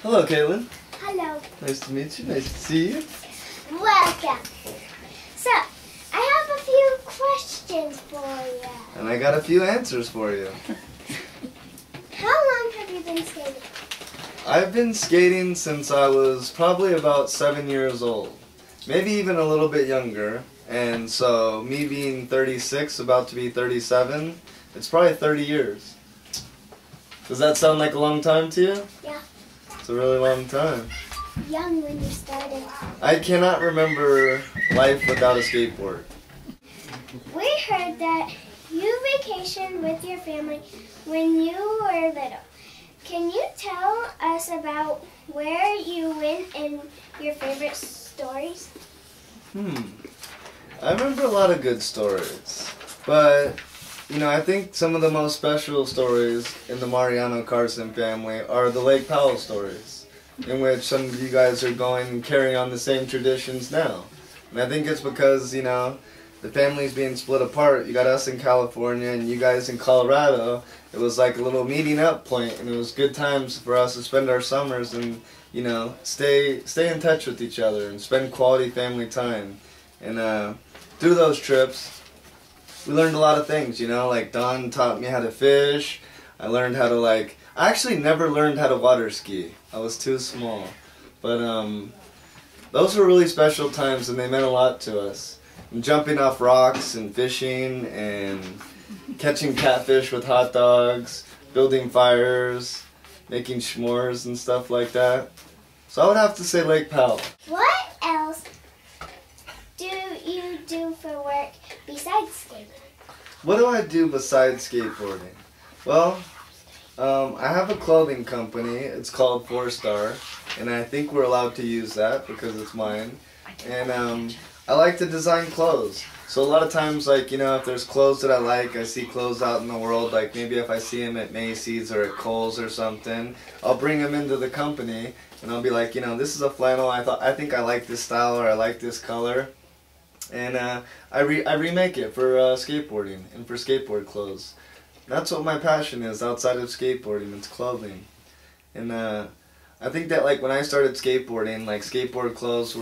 Hello, Caitlin. Hello. Nice to meet you. Nice to see you. Welcome. So, I have a few questions for you. And I got a few answers for you. How long have you been skating? I've been skating since I was probably about 7 years old. Maybe even a little bit younger. And so, me being 36, about to be 37, it's probably 30 years. Does that sound like a long time to you? Yeah. It's a really long time. Young when you started. I cannot remember life without a skateboard. We heard that you vacationed with your family when you were little. Can you tell us about where you went and your favorite stories? I remember a lot of good stories, but I think some of the most special stories in the Mariano family are the Lake Powell stories, in which some of you guys are going and carrying on the same traditions now. And I think it's because, the family's being split apart. You got us in California and you guys in Colorado. It was like a little meeting up point, and it was good times for us to spend our summers and, stay in touch with each other and spend quality family time. And through those trips, we learned a lot of things, like Don taught me how to fish. I learned how to I actually never learned how to water ski. I was too small. But those were really special times, and they meant a lot to us. And jumping off rocks and fishing and catching catfish with hot dogs, building fires, making s'mores and stuff like that. So I would have to say Lake Powell. What else do you do for work besides skating? What do I do besides skateboarding? Well, I have a clothing company. It's called 4-Star, and I think we're allowed to use that because it's mine. And I like to design clothes. So a lot of times, if there's clothes that I see clothes out in the world, like maybe if I see them at Macy's or at Kohl's or something, I'll bring them into the company, and I'll be like, this is a flannel. I think I like this style, or I like this color. And I remake it for skateboarding and for skateboard clothes. That's what my passion is outside of skateboarding. It's clothing. And I think that when I started skateboarding, skateboard clothes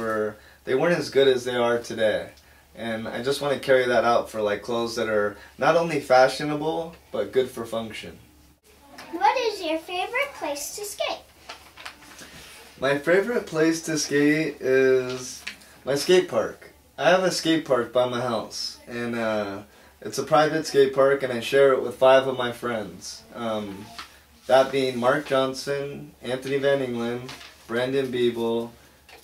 they weren't as good as they are today. And I just want to carry that out for clothes that are not only fashionable but good for function. What is your favorite place to skate? My favorite place to skate is my skate park. I have a skate park by my house, and it's a private skate park, and I share it with 5 of my friends. That being Mark Johnson, Anthony Van Engelen, Brandon Biebel,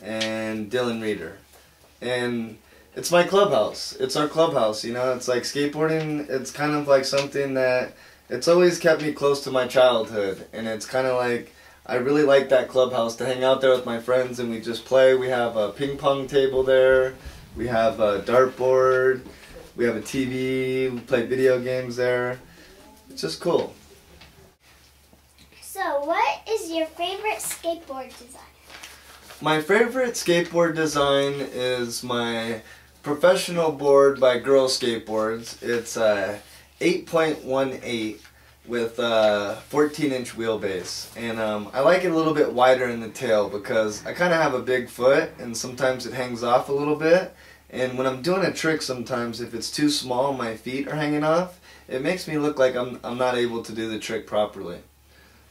and Dylan Reeder. And it's my clubhouse. It's our clubhouse, It's like skateboarding, it's kind of like something that, it's always kept me close to my childhood, and it's kind of like, I really like that clubhouse to hang out there with my friends and we just play. We have a ping pong table there. We have a dartboard, we have a TV, we play video games there. It's just cool. So, what is your favorite skateboard design? My favorite skateboard design is my professional board by Girl Skateboards. It's a 8.18 with a 14-inch wheelbase. And I like it a little bit wider in the tail because I kind of have a big foot and sometimes it hangs off a little bit. And when I'm doing a trick sometimes, if it's too small, my feet are hanging off, it makes me look like I'm not able to do the trick properly.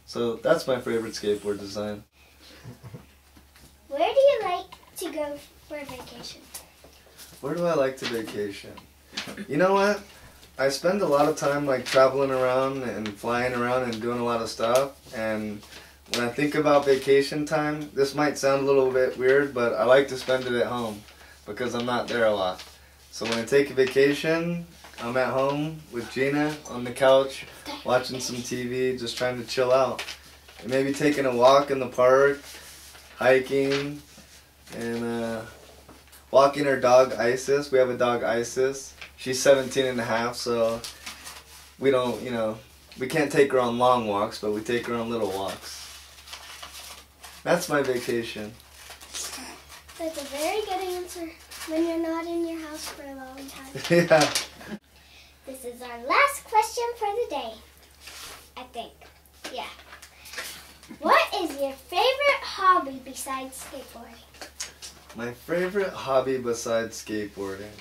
So that's my favorite skateboard design. Where do you like to go for vacation? Where do I like to vacation? You know what? I spend a lot of time traveling around and flying around and doing a lot of stuff. And when I think about vacation time, this might sound a little bit weird, but I like to spend it at home because I'm not there a lot. So when I take a vacation, I'm at home with Gina on the couch, watching some TV, just trying to chill out. And maybe taking a walk in the park, hiking, and walking our dog Isis. We have a dog Isis. She's 17 and a half, so we don't, we can't take her on long walks, but we take her on little walks. That's my vacation. That's a very good answer when you're not in your house for a long time. Yeah. This is our last question for the day, I think. Yeah. What is your favorite besides skateboarding? My favorite hobby besides skateboarding?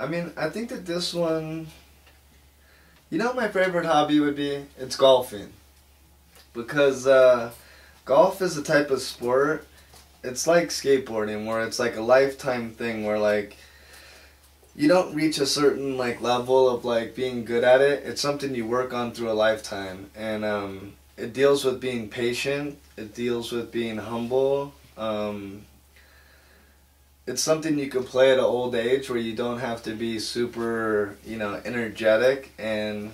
I mean, I think that this one, my favorite hobby would be, it's golfing. Because golf is a type of sport, it's like skateboarding, where it's like a lifetime thing, where like, you don't reach a certain like level of like being good at it. It's something you work on through a lifetime. And it deals with being patient, it deals with being humble. It's something you could play at an old age where you don't have to be super, energetic. And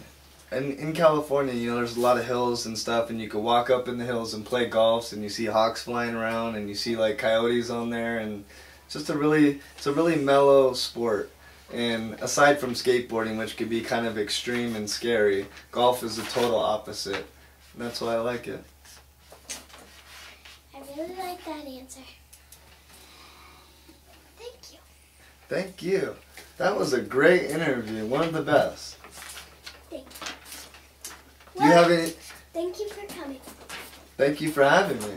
in California, there's a lot of hills and stuff, and you could walk up in the hills and play golf, and you see hawks flying around, and you see like coyotes on there, and it's just it's a really mellow sport. And aside from skateboarding, which could be kind of extreme and scary, golf is the total opposite. And that's why I like it. I really like that answer. Thank you. Thank you. That was a great interview. One of the best. Thank you. Do you have any? Thank you for coming. Thank you for having me.